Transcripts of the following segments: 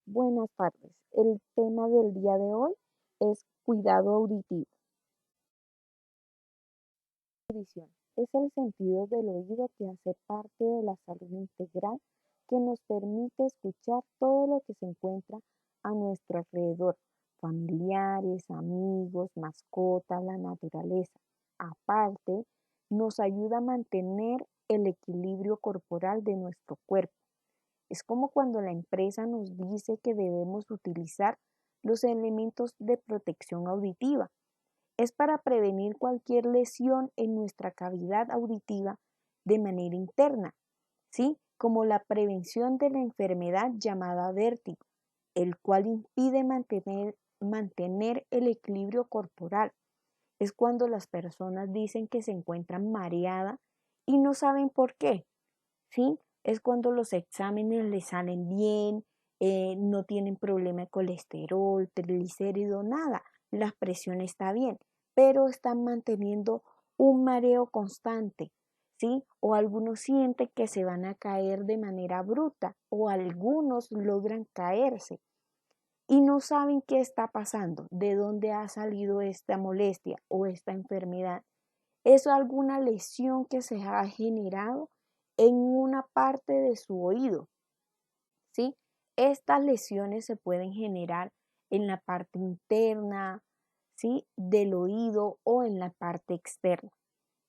Buenas tardes. El tema del día de hoy es cuidado auditivo. Audición es el sentido del oído que hace parte de la salud integral que nos permite escuchar todo lo que se encuentra a nuestro alrededor, familiares, amigos, mascotas, la naturaleza. Aparte, nos ayuda a mantener el equilibrio corporal de nuestro cuerpo. Es como cuando la empresa nos dice que debemos utilizar los elementos de protección auditiva. Es para prevenir cualquier lesión en nuestra cavidad auditiva de manera interna, ¿sí? Como la prevención de la enfermedad llamada vértigo, el cual impide mantener el equilibrio corporal. Es cuando las personas dicen que se encuentran mareadas y no saben por qué. ¿Sí? Es cuando los exámenes les salen bien, no tienen problema de colesterol, triglicérido, nada, la presión está bien, pero están manteniendo un mareo constante, ¿sí? O algunos sienten que se van a caer de manera bruta, o algunos logran caerse y no saben qué está pasando, de dónde ha salido esta molestia o esta enfermedad. ¿Es alguna lesión que se ha generado en una parte de su oído? ¿Sí? Estas lesiones se pueden generar en la parte interna, ¿sí? Del oído o en la parte externa.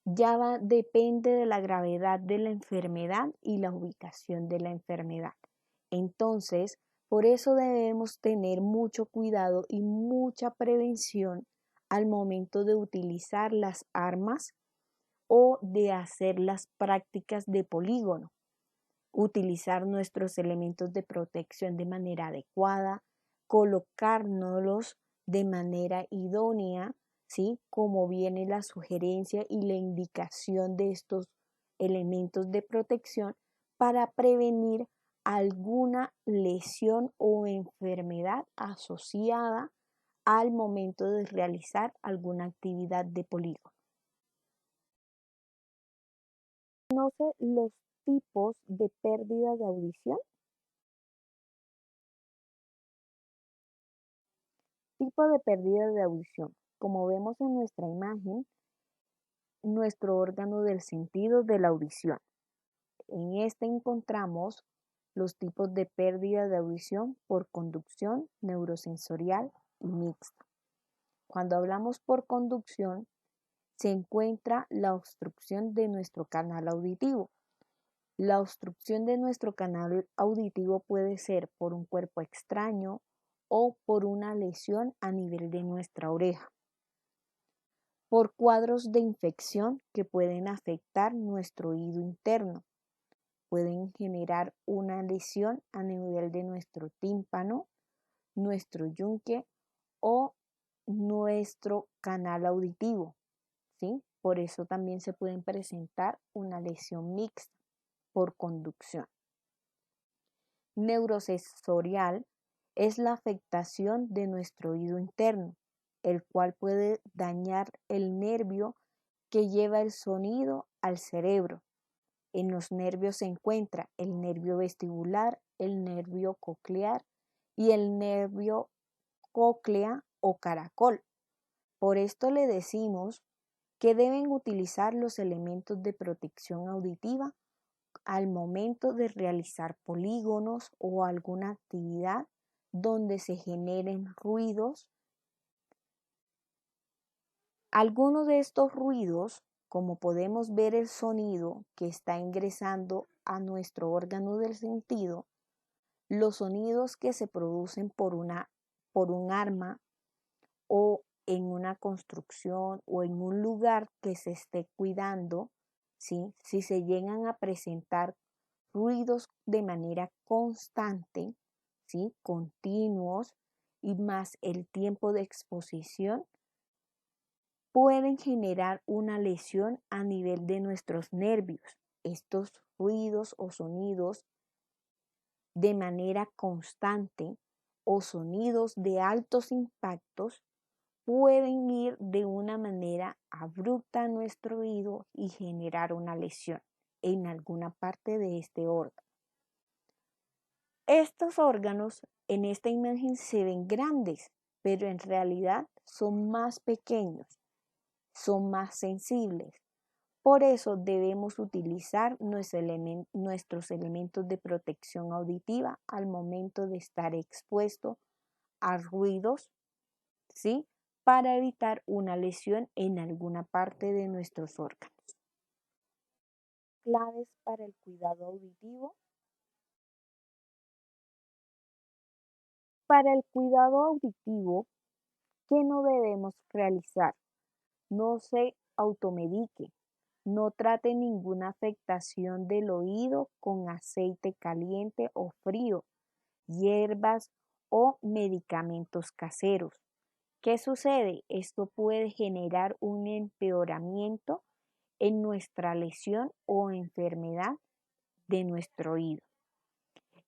Depende de la gravedad de la enfermedad y la ubicación de la enfermedad. Entonces, por eso debemos tener mucho cuidado y mucha prevención al momento de utilizar las armas o de hacer las prácticas de polígono, utilizar nuestros elementos de protección de manera adecuada, colocárnoslos de manera idónea, ¿sí? Como viene la sugerencia y la indicación de estos elementos de protección para prevenir alguna lesión o enfermedad asociada al momento de realizar alguna actividad de polígono. ¿Conoce los tipos de pérdida de audición? Tipo de pérdida de audición. Como vemos en nuestra imagen, nuestro órgano del sentido de la audición. En este encontramos los tipos de pérdida de audición por conducción, neurosensorial y mixta. Cuando hablamos por conducción, se encuentra la obstrucción de nuestro canal auditivo. La obstrucción de nuestro canal auditivo puede ser por un cuerpo extraño o por una lesión a nivel de nuestra oreja, por cuadros de infección que pueden afectar nuestro oído interno, pueden generar una lesión a nivel de nuestro tímpano, nuestro yunque o nuestro canal auditivo, ¿sí? Por eso también se pueden presentar una lesión mixta por conducción. Neurosensorial es la afectación de nuestro oído interno, el cual puede dañar el nervio que lleva el sonido al cerebro. En los nervios se encuentra el nervio vestibular, el nervio coclear y el nervio cóclea o caracol. Por esto le decimos que deben utilizar los elementos de protección auditiva al momento de realizar polígonos o alguna actividad donde se generen ruidos. Algunos de estos ruidos, como podemos ver el sonido que está ingresando a nuestro órgano del sentido, los sonidos que se producen por un arma o en una construcción o en un lugar que se esté cuidando, ¿sí? Si se llegan a presentar ruidos de manera constante, ¿sí? Continuos y más el tiempo de exposición, pueden generar una lesión a nivel de nuestros nervios. Estos ruidos o sonidos de manera constante o sonidos de altos impactos pueden ir de una manera abrupta a nuestro oído y generar una lesión en alguna parte de este órgano. Estos órganos en esta imagen se ven grandes, pero en realidad son más pequeños, son más sensibles. Por eso debemos utilizar nuestros elementos de protección auditiva al momento de estar expuesto a ruidos, ¿sí? Para evitar una lesión en alguna parte de nuestros órganos. Claves para el cuidado auditivo. Para el cuidado auditivo, ¿qué no debemos realizar? No se automedique. No trate ninguna afectación del oído con aceite caliente o frío, hierbas o medicamentos caseros. ¿Qué sucede? Esto puede generar un empeoramiento en nuestra lesión o enfermedad de nuestro oído.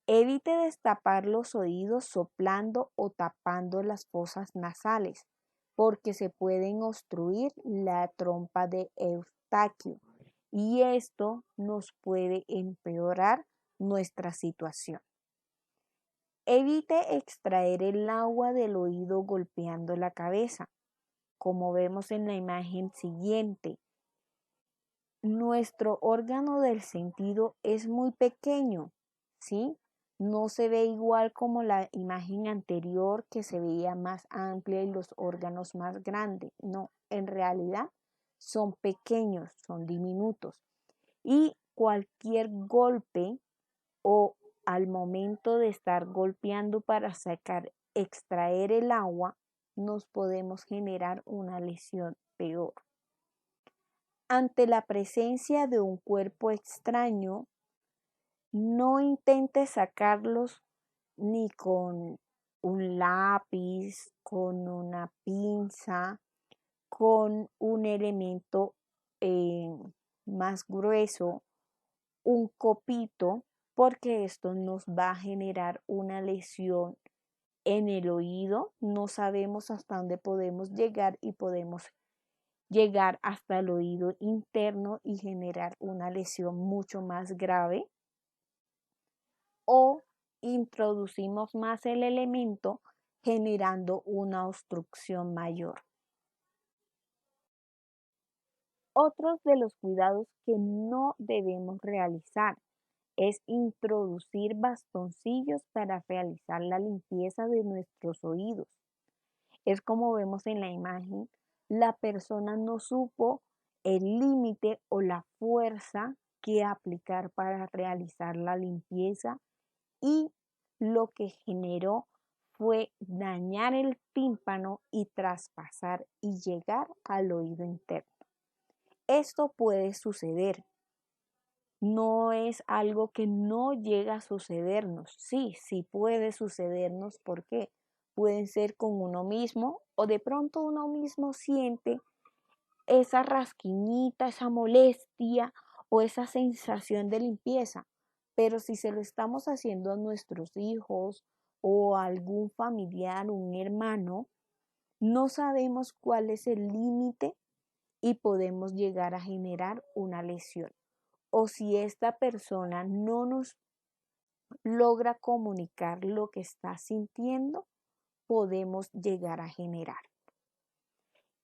Evite destapar los oídos soplando o tapando las fosas nasales, porque se pueden obstruir la trompa de Eustaquio y esto nos puede empeorar nuestra situación. Evite extraer el agua del oído golpeando la cabeza, como vemos en la imagen siguiente. Nuestro órgano del sentido es muy pequeño, ¿sí? No se ve igual como la imagen anterior que se veía más amplia y los órganos más grandes. No, en realidad son pequeños, son diminutos. Y cualquier golpe o al momento de estar golpeando para extraer el agua, nos podemos generar una lesión peor. Ante la presencia de un cuerpo extraño, no intentes sacarlos ni con un lápiz, con una pinza, con un elemento más grueso, un copito, porque esto nos va a generar una lesión en el oído. No sabemos hasta dónde podemos llegar y podemos llegar hasta el oído interno y generar una lesión mucho más grave. O introducimos más el elemento generando una obstrucción mayor. Otros de los cuidados que no debemos realizar es introducir bastoncillos para realizar la limpieza de nuestros oídos. Es como vemos en la imagen, la persona no supo el límite o la fuerza que aplicar para realizar la limpieza y lo que generó fue dañar el tímpano y traspasar y llegar al oído interno. Esto puede suceder. No es algo que no llega a sucedernos. Sí, sí puede sucedernos porque pueden ser con uno mismo o de pronto uno mismo siente esa rasquiñita, esa molestia o esa sensación de limpieza. Pero si se lo estamos haciendo a nuestros hijos o a algún familiar, un hermano, no sabemos cuál es el límite y podemos llegar a generar una lesión. O si esta persona no nos logra comunicar lo que está sintiendo, podemos llegar a generar.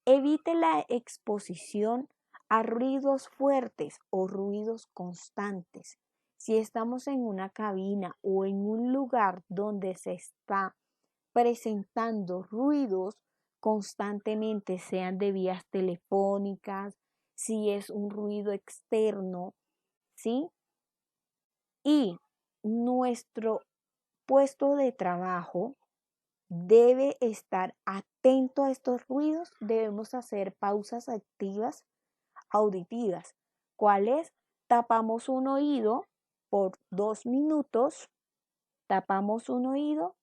Evite la exposición a ruidos fuertes o ruidos constantes. Si estamos en una cabina o en un lugar donde se está presentando ruidos constantemente, sean de vías telefónicas, si es un ruido externo, ¿sí? Y nuestro puesto de trabajo debe estar atento a estos ruidos. Debemos hacer pausas activas auditivas. ¿Cuál es? Tapamos un oído por 2 minutos, tapamos un oído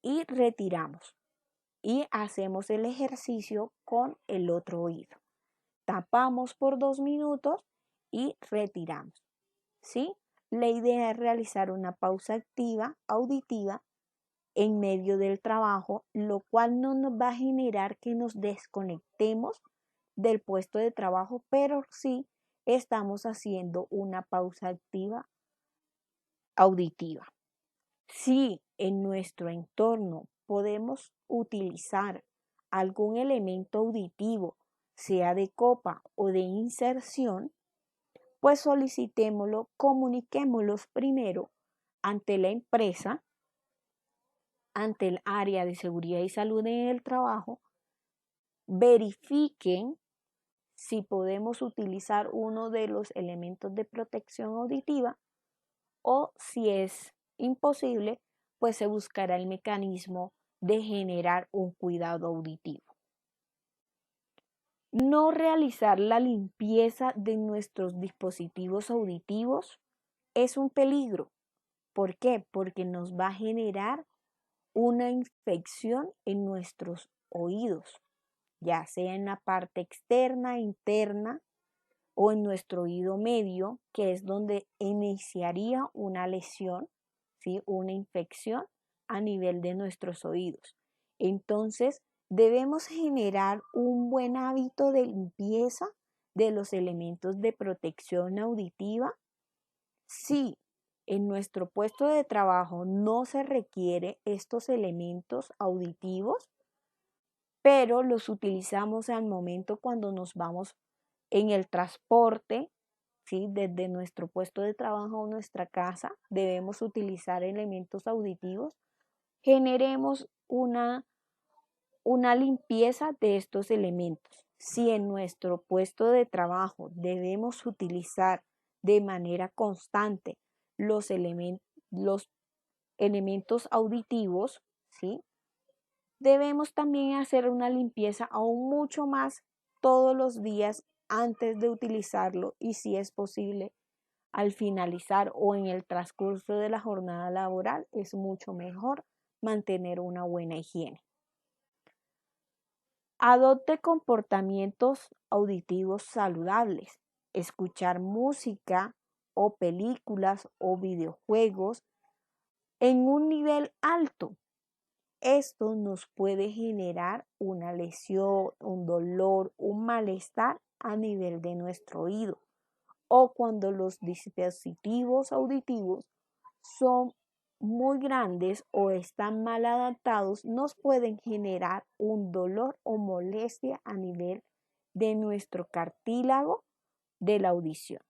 y retiramos. Y hacemos el ejercicio con el otro oído. Tapamos por 2 minutos y retiramos. ¿Sí? La idea es realizar una pausa activa auditiva en medio del trabajo, lo cual no nos va a generar que nos desconectemos del puesto de trabajo, pero sí estamos haciendo una pausa activa auditiva. Si en nuestro entorno podemos utilizar algún elemento auditivo, sea de copa o de inserción, pues solicitémoslo, comuniquémoslos primero ante la empresa, ante el área de seguridad y salud en el trabajo, verifiquen si podemos utilizar uno de los elementos de protección auditiva o si es imposible, pues se buscará el mecanismo de generar un cuidado auditivo. No realizar la limpieza de nuestros dispositivos auditivos es un peligro. ¿Por qué? Porque nos va a generar una infección en nuestros oídos, ya sea en la parte externa, interna o en nuestro oído medio, que es donde iniciaría una lesión, ¿sí? Una infección a nivel de nuestros oídos. Entonces, debemos generar un buen hábito de limpieza de los elementos de protección auditiva. Si en nuestro puesto de trabajo no se requiere estos elementos auditivos, pero los utilizamos al momento cuando nos vamos en el transporte, ¿sí? Desde nuestro puesto de trabajo a nuestra casa, debemos utilizar elementos auditivos. Generemos una limpieza de estos elementos. Si en nuestro puesto de trabajo debemos utilizar de manera constante los elementos auditivos, ¿sí? Debemos también hacer una limpieza aún mucho más todos los días antes de utilizarlo y si es posible al finalizar o en el transcurso de la jornada laboral es mucho mejor mantener una buena higiene. Adopte comportamientos auditivos saludables. Escuchar música o películas o videojuegos en un nivel alto. Esto nos puede generar una lesión, un dolor, un malestar a nivel de nuestro oído. O cuando los dispositivos auditivos son muy grandes o están mal adaptados, nos pueden generar un dolor o molestia a nivel de nuestro cartílago de la audición.